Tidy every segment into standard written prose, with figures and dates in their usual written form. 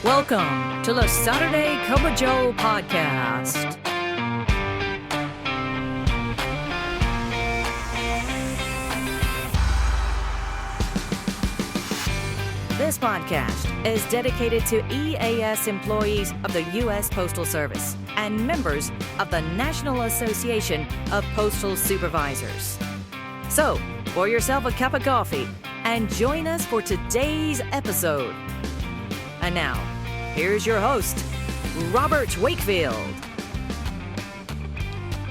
Welcome to the Saturday Cup of Joe podcast. This podcast is dedicated to EAS employees of the U.S. Postal Service and members of the National Association of Postal Supervisors. So, pour yourself a cup of coffee and join us for today's episode. And now, here's your host, Robert Wakefield.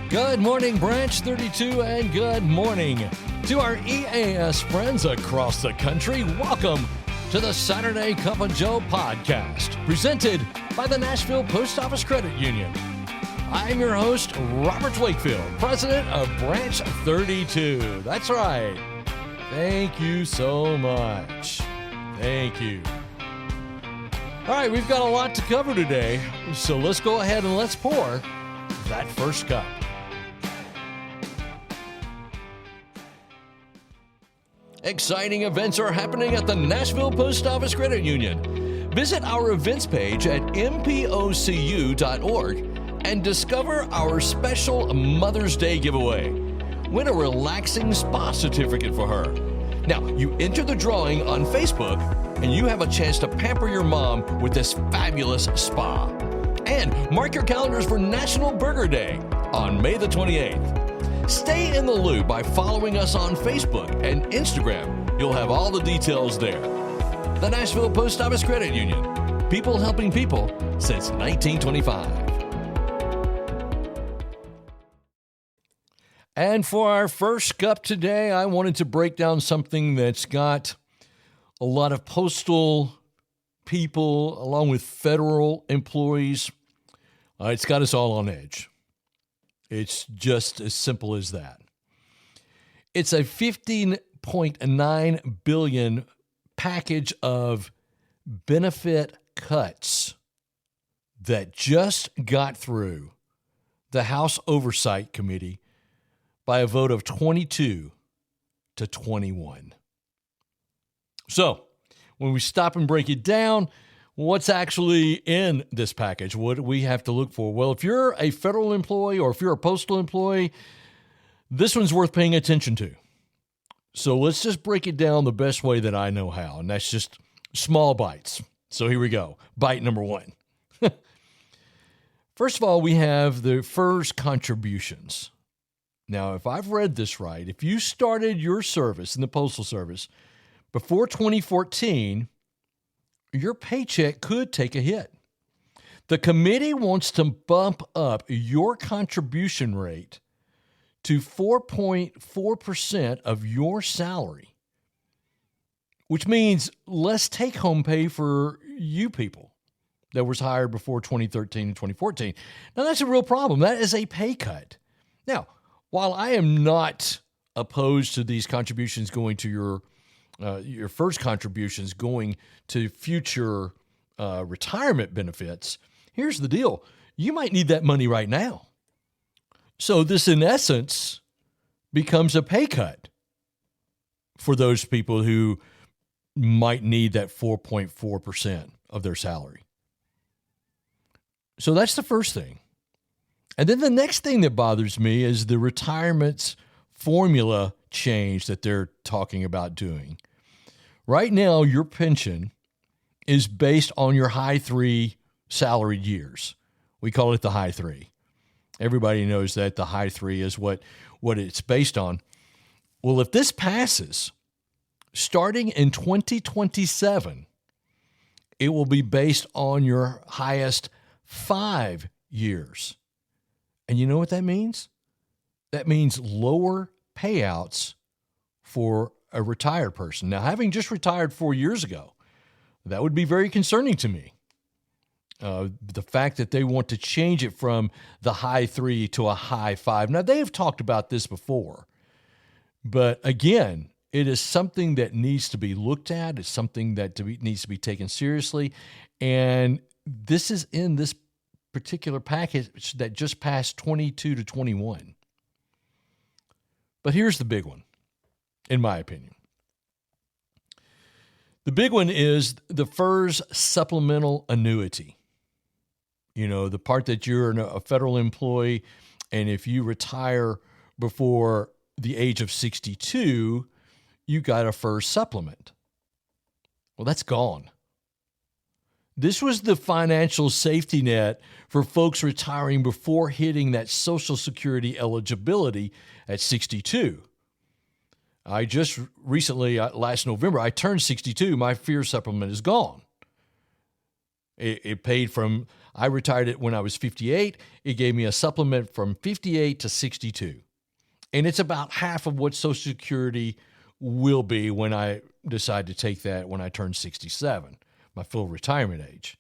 Good morning, Branch 32, and good morning to our EAS friends across the country. Welcome to the Saturday Cup of Joe podcast, presented by the Nashville Post Office Credit Union. I'm your host, Robert Wakefield, president of Branch 32. That's right. Thank you so much. Thank you. All right, we've got a lot to cover today, so let's go ahead and let's pour that first cup. Exciting events are happening at the Nashville Post Office Credit Union. Visit our events page at mpocu.org and discover our special Mother's Day giveaway. Win a relaxing spa certificate for her. Now, you enter the drawing on Facebook, and you have a chance to pamper your mom with this fabulous spa. And mark your calendars for National Burger Day on May the 28th. Stay in the loop by following us on Facebook and Instagram. You'll have all the details there. The Nashville Post Office Credit Union. People helping people since 1925. And for our first cup today, I wanted to break down something that's got a lot of postal people, along with federal employees. It's got us all on edge. It's just as simple as that. It's a $15.9 billion package of benefit cuts that just got through the House Oversight Committee by a vote of 22 to 21. So, when we stop and break it down, what's actually in this package? What do we have to look for? Well, if you're a federal employee or if you're a postal employee, this one's worth paying attention to. So let's just break it down the best way that I know how, and that's just small bites. So here we go. Bite number one. First of all, we have the FERS contributions. Now, if I've read this right, if you started your service in the Postal Service before 2014, your paycheck could take a hit. The committee wants to bump up your contribution rate to 4.4% of your salary, which means less take-home pay for you people that was hired before 2013 and 2014. Now, that's a real problem. That is a pay cut. Now, while I am not opposed to these contributions going to your first contributions going to future retirement benefits, here's the deal. You might need that money right now. So this, in essence, becomes a pay cut for those people who might need that 4.4% of their salary. So that's the first thing. And then the next thing that bothers me is the retirement formula change that they're talking about doing. Right now, your pension is based on your high three salaried years. We call it the high three. Everybody knows that the high three is what it's based on. Well, if this passes, starting in 2027, it will be based on your highest 5 years. And you know what that means? That means lower payouts for a retired person. Now, having just retired 4 years ago, that would be very concerning to me. The fact that they want to change it from the high 3 to a high 5. Now, they have talked about this before, but again, it is something that needs to be looked at. It's something that needs to be taken seriously. And this is in this particular package that just passed 22 to 21. But here's the big one, in my opinion. The big one is the FERS supplemental annuity. You know, the part that you're a federal employee, and if you retire before the age of 62, you got a FERS supplement. Well, that's gone. This was the financial safety net for folks retiring before hitting that Social Security eligibility at 62. I just recently, last November, I turned 62. My FERS supplement is gone. It paid from, I retired it when I was 58. It gave me a supplement from 58 to 62. And it's about half of what Social Security will be when I decide to take that when I turn 67, my full retirement age.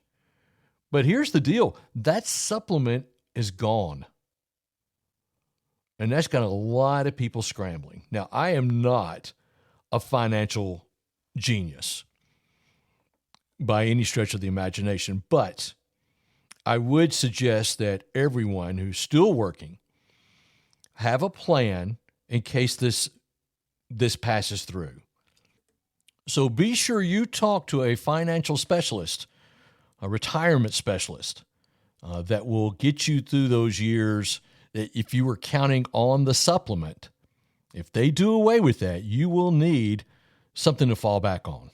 But here's the deal. That supplement is gone. And that's got a lot of people scrambling. Now, I am not a financial genius by any stretch of the imagination, but I would suggest that everyone who's still working have a plan in case this passes through. So be sure you talk to a financial specialist, a retirement specialist, that will get you through those years. That if you were counting on the supplement, if they do away with that, you will need something to fall back on.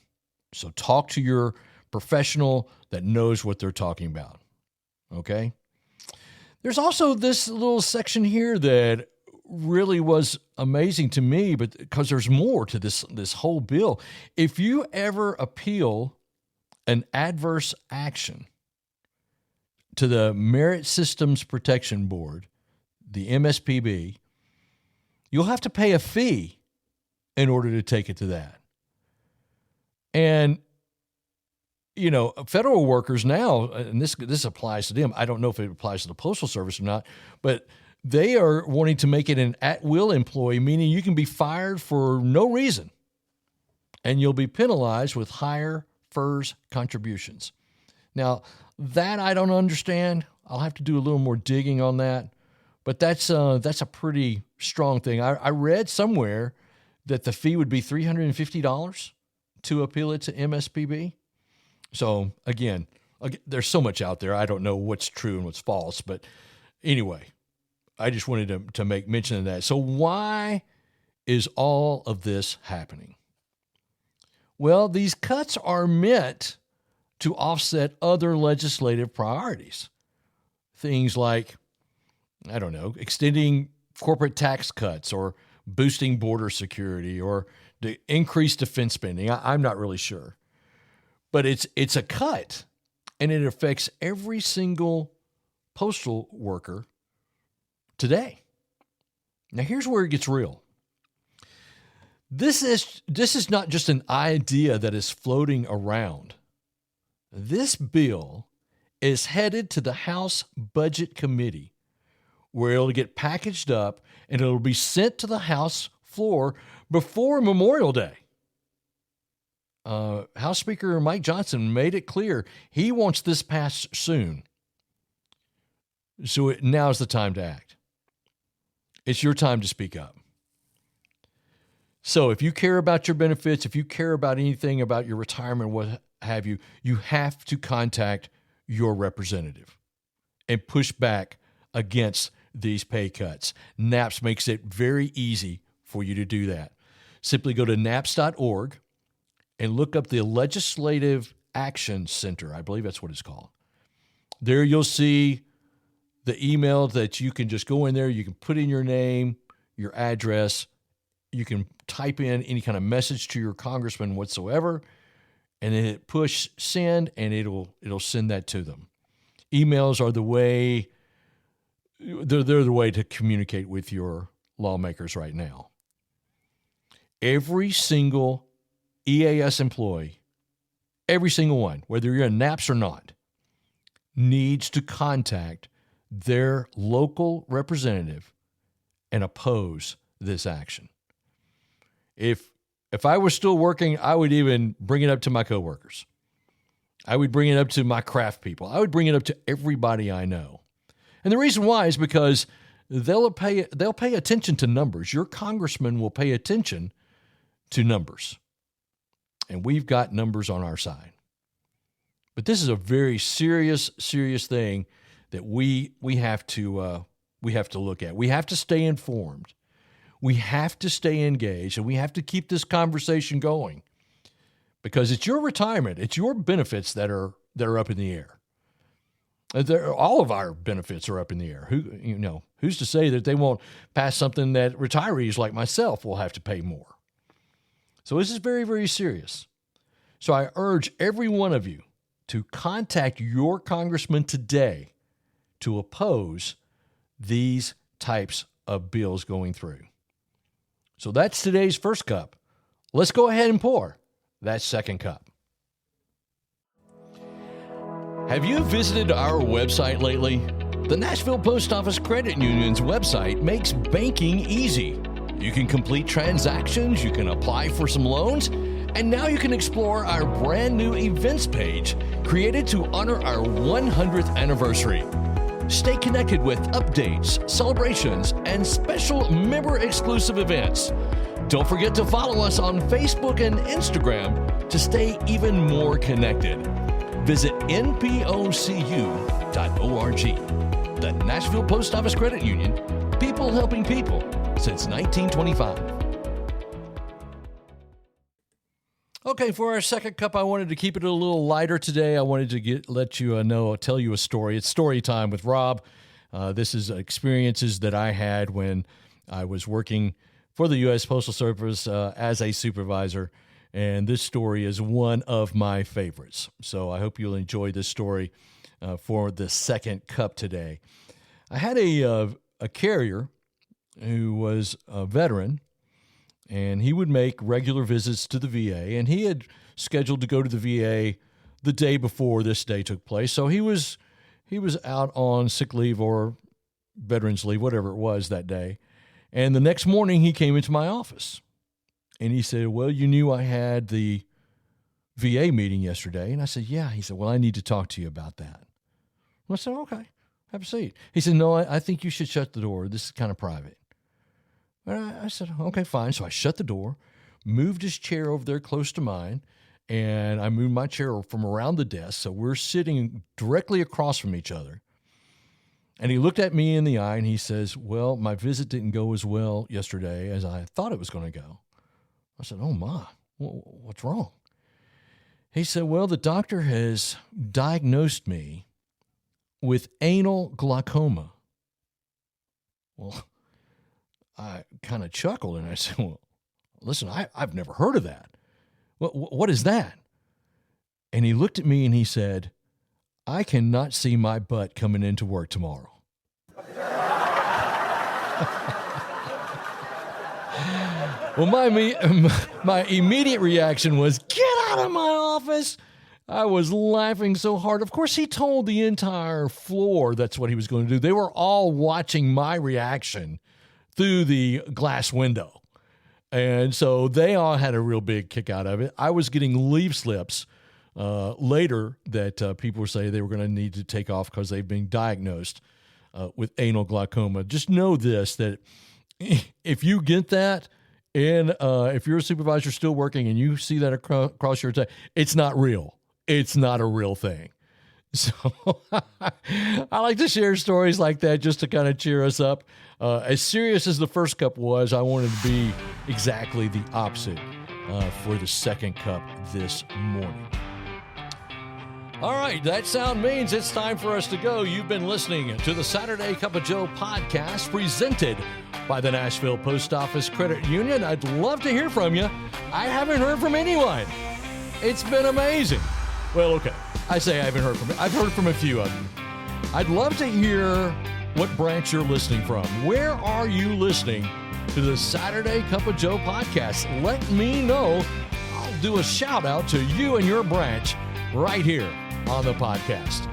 So talk to your professional that knows what they're talking about. Okay? There's also this little section here that really was amazing to me, but because there's more to this whole bill. If you ever appeal an adverse action to the Merit Systems Protection Board, the MSPB, you'll have to pay a fee in order to take it to that. And, you know, federal workers now, and this applies to them, I don't know if it applies to the Postal Service or not, but they are wanting to make it an at-will employee, meaning you can be fired for no reason, and you'll be penalized with higher FERS contributions. Now, that I don't understand. I'll have to do a little more digging on that. But that's a pretty strong thing. I read somewhere that the fee would be $350 to appeal it to MSPB. So again, there's so much out there. I don't know what's true and what's false. But anyway, I just wanted to make mention of that. So why is all of this happening? Well, these cuts are meant to offset other legislative priorities. Things like, I don't know, extending corporate tax cuts or boosting border security or the increased defense spending. I'm not really sure. But it's a cut, and it affects every single postal worker today. Now, here's where it gets real. This is not just an idea that is floating around. This bill is headed to the House Budget Committee, where it'll get packaged up and it'll be sent to the House floor before Memorial Day. House Speaker Mike Johnson made it clear he wants this passed soon. So now's the time to act. It's your time to speak up. So if you care about your benefits, if you care about anything about your retirement, what have you, you have to contact your representative and push back against these pay cuts. NAPS makes it very easy for you to do that. Simply go to naps.org and look up the Legislative Action Center. I believe that's what it's called. There you'll see the email that you can just go in there. You can put in your name, your address. You can type in any kind of message to your congressman whatsoever, and then hit push send, and it'll send that to them. Emails are the way. They're the way to communicate with your lawmakers right now. Every single EAS employee, every single one, whether you're in NAPS or not, needs to contact their local representative and oppose this action. If I was still working, I would even bring it up to my coworkers. I would bring it up to my craft people. I would bring it up to everybody I know. And the reason why is because they'll pay attention to numbers. Your congressman will pay attention to numbers. and we've got numbers on our side. But this is a very serious thing that we have to look at. We have to stay informed. We have to stay engaged, and we have to keep this conversation going, because it's your retirement, it's your benefits that are up in the air. All of our benefits are up in the air. Who's to say that they won't pass something that retirees like myself will have to pay more? So this is very, very serious. So I urge every one of you to contact your congressman today to oppose these types of bills going through. So that's today's first cup. Let's go ahead and pour that second cup. Have you visited our website lately? The Nashville Post Office Credit Union's website makes banking easy. You can complete transactions, you can apply for some loans, and now you can explore our brand new events page created to honor our 100th anniversary. Stay connected with updates, celebrations, and special member-exclusive events. Don't forget to follow us on Facebook and Instagram to stay even more connected. Visit npocu.org. The Nashville Post Office Credit Union, people helping people since 1925. Okay, for our second cup, I wanted to keep it a little lighter today. I wanted to tell you a story. It's story time with Rob. This is experiences that I had when I was working for the U.S. Postal Service as a supervisor, and this story is one of my favorites. So I hope you'll enjoy this story for the second cup today. I had a carrier who was a veteran, and he would make regular visits to the VA, and he had scheduled to go to the VA the day before this day took place. So he was out on sick leave or veterans leave, whatever it was that day. And the next morning he came into my office and he said, "Well, you knew I had the VA meeting yesterday." And I said, "Yeah." He said, "Well, I need to talk to you about that." I said, "Okay, have a seat." He said, "No, I think you should shut the door. This is kind of private." And I said, "Okay, fine." So I shut the door, moved his chair over there close to mine, and I moved my chair from around the desk. So we're sitting directly across from each other. And he looked at me in the eye and he says, "Well, my visit didn't go as well yesterday as I thought it was going to go." I said, "Oh my, what's wrong?" He said, "Well, the doctor has diagnosed me with anal glaucoma." Well, I kind of chuckled and I said, "Well, listen, I've never heard of that. What is that?" And he looked at me and he said, "I cannot see my butt coming into work tomorrow." Well, my immediate reaction was, "Get out of my office." I was laughing so hard. Of course, he told the entire floor that's what he was going to do. They were all watching my reaction through the glass window. And so they all had a real big kick out of it. I was getting leave slips later that people were saying they were going to need to take off because they've been diagnosed with anal glaucoma. Just know this, that if you get that, and if you're a supervisor still working and you see that across your time, it's not real. It's not a real thing. So I like to share stories like that just to kind of cheer us up. As serious as the first cup was, I wanted to be exactly the opposite for the second cup this morning. All right, that sound means it's time for us to go. You've been listening to the Saturday Cup of Joe podcast presented by the Nashville Post Office Credit Union. I'd love to hear from you. I haven't heard from anyone. It's been amazing. Well, okay, I say I haven't heard from you. I've heard from a few of you. I'd love to hear what branch you're listening from. Where are you listening to the Saturday Cup of Joe podcast? Let me know. I'll do a shout out to you and your branch right here on the podcast.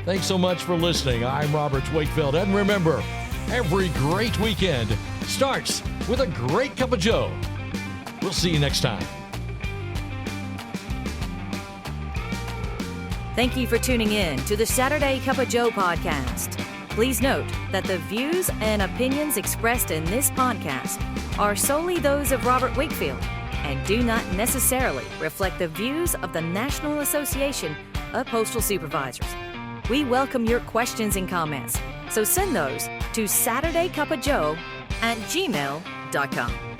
Thanks so much for listening. I'm Robert Wakefield, and remember, every great weekend starts with a great cup of Joe. We'll see you next time. Thank you for tuning in to the Saturday Cup of Joe podcast. Please note that the views and opinions expressed in this podcast are solely those of Robert Wakefield and do not necessarily reflect the views of the National Association of Postal Supervisors. We welcome your questions and comments, so send those to SaturdayCupOfJoe@gmail.com.